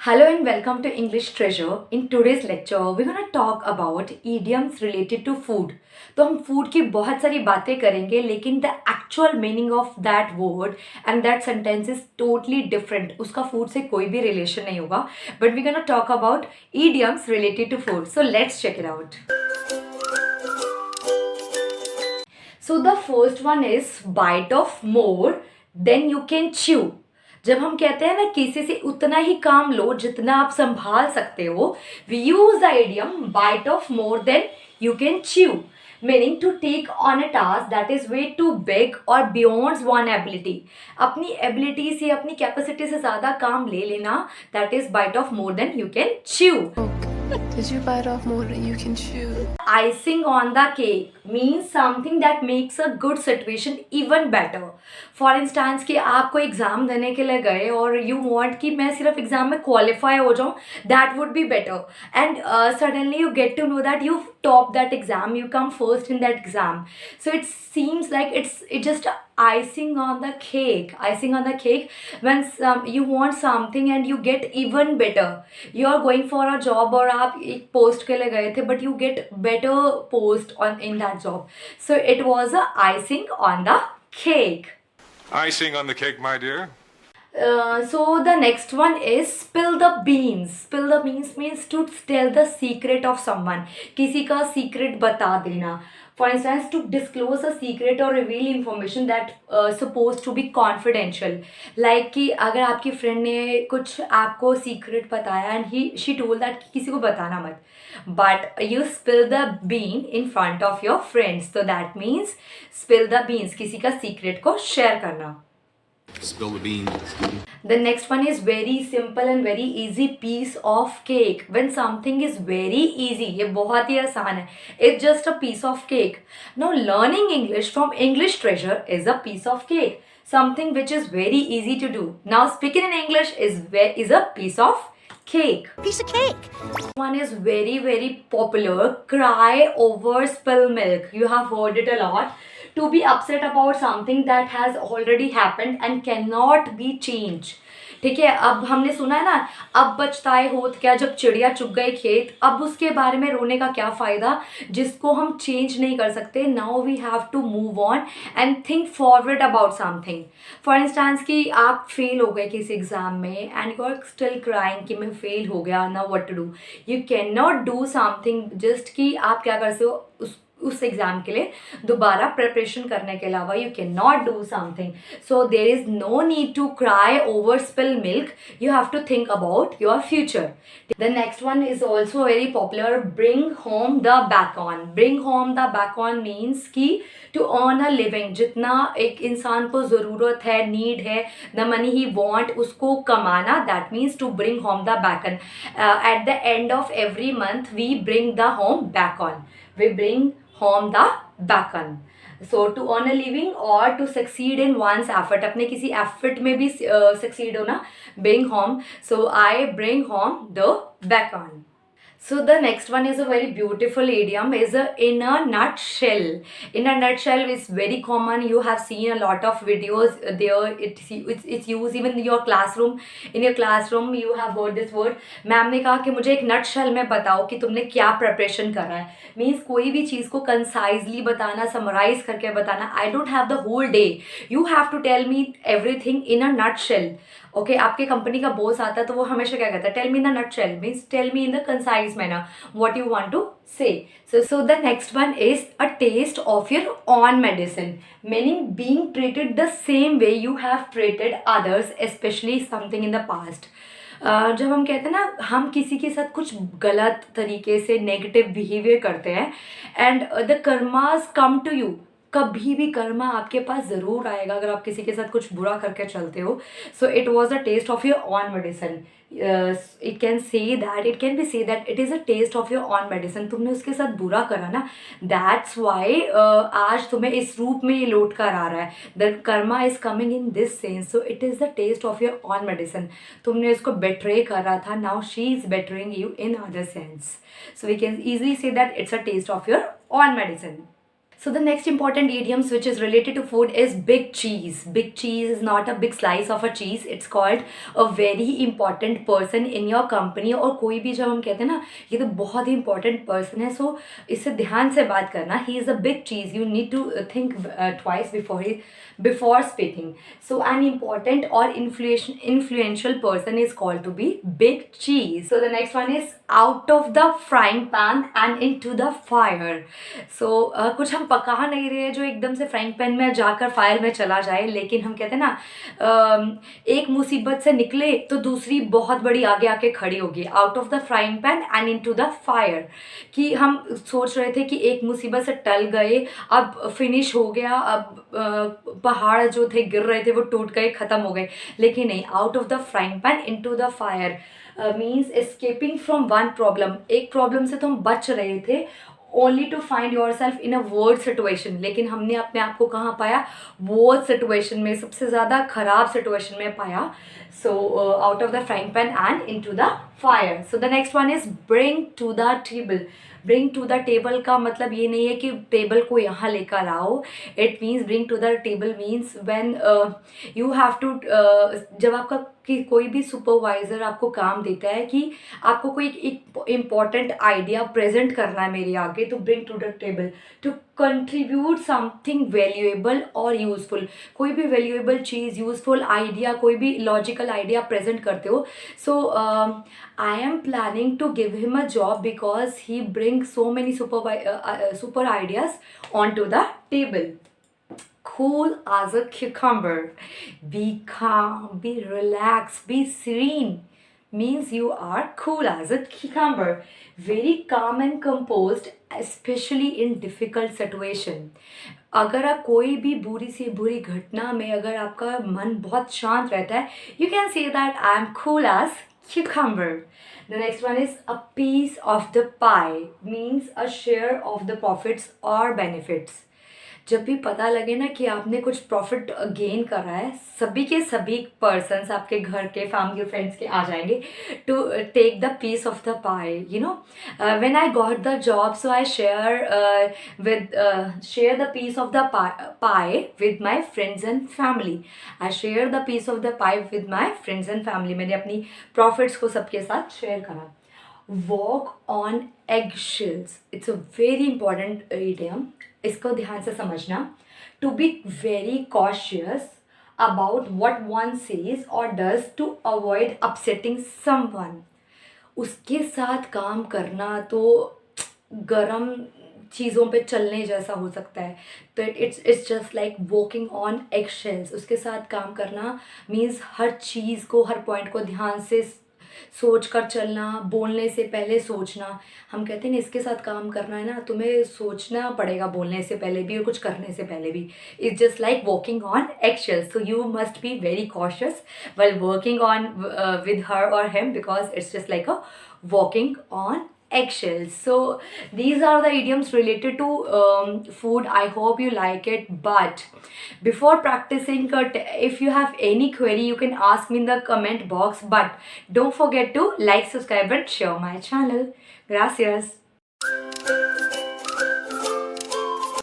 Hello and welcome to English Treasure. In today's lecture, we're going to talk about idioms related to food. तो हम food की बहुत सारी बातें करेंगे लेकिन the actual meaning of that word and that sentence is totally different. उसका food से कोई भी रिलेशन नहीं होगा. But we gonna talk about idioms related to food. So let's check it out. So the first one is bite of more than you can chew. जब हम कहते हैं ना किसी से उतना ही काम लो जितना आप संभाल सकते हो, we use the idiom bite off more than you can chew, meaning to take on a task that is way too big और बियॉन्ड वन एबिलिटी. अपनी एबिलिटी से अपनी कैपेसिटी से ज़्यादा काम ले लेना, that is bite off more than you can chew. Did you bite off more than you can chew? Icing on the cake means something that makes a good situation even better. For instance कि आप कोई exam देने के लिए गए और you want कि मैं सिर्फ एग्ज़ाम में क्वालिफाई हो जाऊँ, that would be better. And suddenly you get to know that you've topped that exam, you come first in that exam. So it seems like it's just icing on the cake. Icing on the cake when you want something and you get even better. You are going for a job और आप एक post के लिए गए थे but you get better post on in that job. So it was a icing on the cake. Icing on the cake, my dear. So the next one is spill the beans. Spill the beans means to tell the secret of someone. किसी का secret बता देना. For instance, to disclose a secret or reveal information that supposed to be confidential. Like कि अगर आपकी friend ने कुछ आपको secret बताया and she told that कि किसी को बताना मत. But you spill the bean in front of your friends. So that means spill the beans. किसी का secret को share करना. Spill the beans. The next one is very simple and very easy piece of cake. When something is very easy, ये बहुत ही आसान है. It's just a piece of cake. Now learning English from English Treasure is a piece of cake. Something which is very easy to do. Now speaking in English is a piece of cake. Piece of cake. One is very popular. Cry over spill milk. You have heard it a lot. To be upset about something that has already happened and cannot be changed. ठीक है, अब हमने सुना है ना, अब बचताए होत क्या जब चिड़िया चुग गई खेत. अब उसके बारे में रोने का क्या फ़ायदा जिसको हम चेंज नहीं कर सकते. Now we have to move on and think forward about something. For instance कि आप फेल हो गए किसी एग्ज़ाम में and you are still crying कि मैं फेल हो गया, now what to do. You can not do something just कि आप क्या कर सकते हो उस एग्ज़ाम के लिए दोबारा प्रिपरेशन करने के अलावा you can not do something. So there is no need to cry over spill milk. You have to think about your future. The next one is also very popular. Bring home the bacon. Bring home the bacon means कि to earn a living. जितना एक इंसान को ज़रूरत है, need है, the money he want, उसको कमाना, that means to bring home the bacon. At the end of every month we bring the home bacon. We bring home the back on. So to earn a living or to succeed in one's effort. अपने किसी effort में भी succeed होना, bring home. So I bring home the back on. So the next one is a very beautiful idiom, is a in a nutshell. In a nutshell is very common. You have seen a lot of videos there. It's used even in your classroom. In your classroom you have heard this word. Ma'am ने कहा कि मुझे एक nutshell में बताओ कि तुमने क्या preparation करा है. Means कोई भी चीज़ को concisely बताना, summarize करके बताना. I don't have the whole day. You have to tell me everything in a nutshell. Okay आपके कंपनी का बॉस आता है तो वो हमेशा क्या कहता है, tell me in the nutshell, means tell me in the concise manner what you want to say. So the next one is a taste of your own medicine, meaning being treated the same way you have treated others, specially something in the past. जब हम कहते हैं ना हम किसी के साथ कुछ गलत तरीके से नेगेटिव बिहेवियर करते हैं and the karmas come to you. कभी भी कर्मा आपके पास ज़रूर आएगा अगर आप किसी के साथ कुछ बुरा करके चलते हो. So it was the taste of your own medicine. It can be say that it is a taste of your own medicine. तुमने उसके साथ बुरा करा ना, दैट्स वाई आज तुम्हें इस रूप में ये लौट कर आ रहा है. The karma is coming in this sense. So it is the taste of your own medicine. तुमने इसको बेट्रे करा था, now she is betraying you in other sense. So we can easily say that it's a taste of your own medicine. So the next important idioms which is related to food is big cheese. Big cheese is not a big slice of a cheese. It's called a very important person in your company. और कोई भी जब हम कहते हैं ना ये तो बहुत ही important person है, so इससे ध्यान से बात करना. He is a big cheese. You need to think twice before speaking. So an important or influential person is called to be big cheese. So the next one is out of the frying pan and into the fire. So कुछ हम पका नहीं रहे जो एकदम से frying pan में जाकर फायर में चला जाए, लेकिन हम कहते हैं ना एक मुसीबत से निकले तो दूसरी बहुत बड़ी आगे आके खड़ी होगी. Out of the frying pan and into the fire, कि हम सोच रहे थे कि एक मुसीबत से टल गए, अब फिनिश हो गया, अब पहाड़ जो थे गिर रहे थे वो टूट गए, ख़त्म हो गए, लेकिन नहीं. Out of the frying pan into the fire means escaping from one problem. एक प्रॉब्लम से तो हम बच रहे थे only to find yourself in a worse situation, लेकिन हमने अपने आप को कहाँ पाया? वर्ड सिचुएशन में, सबसे ज़्यादा ख़राब सिचुएशन में पाया. So out of the frying pan and into the fire. So the next one is bring to the table. Bring to the table का मतलब ये नहीं है कि टेबल को यहाँ लेकर आओ. It means bring to the table means when you have to, जब आपका कि कोई भी सुपरवाइज़र आपको काम देता है कि आपको कोई एक इम्पॉर्टेंट आइडिया प्रेजेंट करना है मेरे आगे, तो bring to the table to contribute something valuable और यूज़फुल. कोई भी वैल्यूएबल चीज़, यूज़फुल आइडिया, कोई भी लॉजिकल आइडिया प्रेजेंट करते हो. So I am planning to give him a job because he bring so many super ideas on to the table. Cool as a cucumber. Be calm, be relaxed, be serene. Means you are cool as a cucumber. Very calm and composed, especially in difficult situation. अगर आप कोई भी बुरी से बुरी घटना में अगर आपका मन बहुत शांत रहता है, you can say that I am cool as cucumber. The next one is a piece of the pie. Means a share of the profits or benefits. जब भी पता लगे ना कि आपने कुछ प्रॉफिट गेन करा है, सभी के सभी पर्सन्स आपके घर के, फैमिली, फ्रेंड्स के आ जाएंगे to take the piece of the pie. You know, when I got the job, so I share the piece of the pie with my friends and family. I share the piece of the pie with my friends and family. मैंने अपनी profits को सबके साथ share करा. Walk on eggshells. It's a very important idiom. इसको ध्यान से समझना. To be very cautious about what one says or does to avoid upsetting someone. उसके साथ काम करना तो गरम चीज़ों पे चलने जैसा हो सकता है. तो it's just like walking on eggshells. उसके साथ काम करना मीन्स हर चीज़ को, हर पॉइंट को ध्यान से सोच कर चलना, बोलने से पहले सोचना. हम कहते हैं ना इसके साथ काम करना है ना, तुम्हें सोचना पड़ेगा बोलने से पहले भी और कुछ करने से पहले भी. It's just like walking on eggshells. So you must be very cautious while working on with her or him because it's just like a walking on eggshells. So these are the idioms related to food. I hope you like it, but before practicing if you have any query you can ask me in the comment box, but don't forget to like, subscribe and share my channel. Gracias.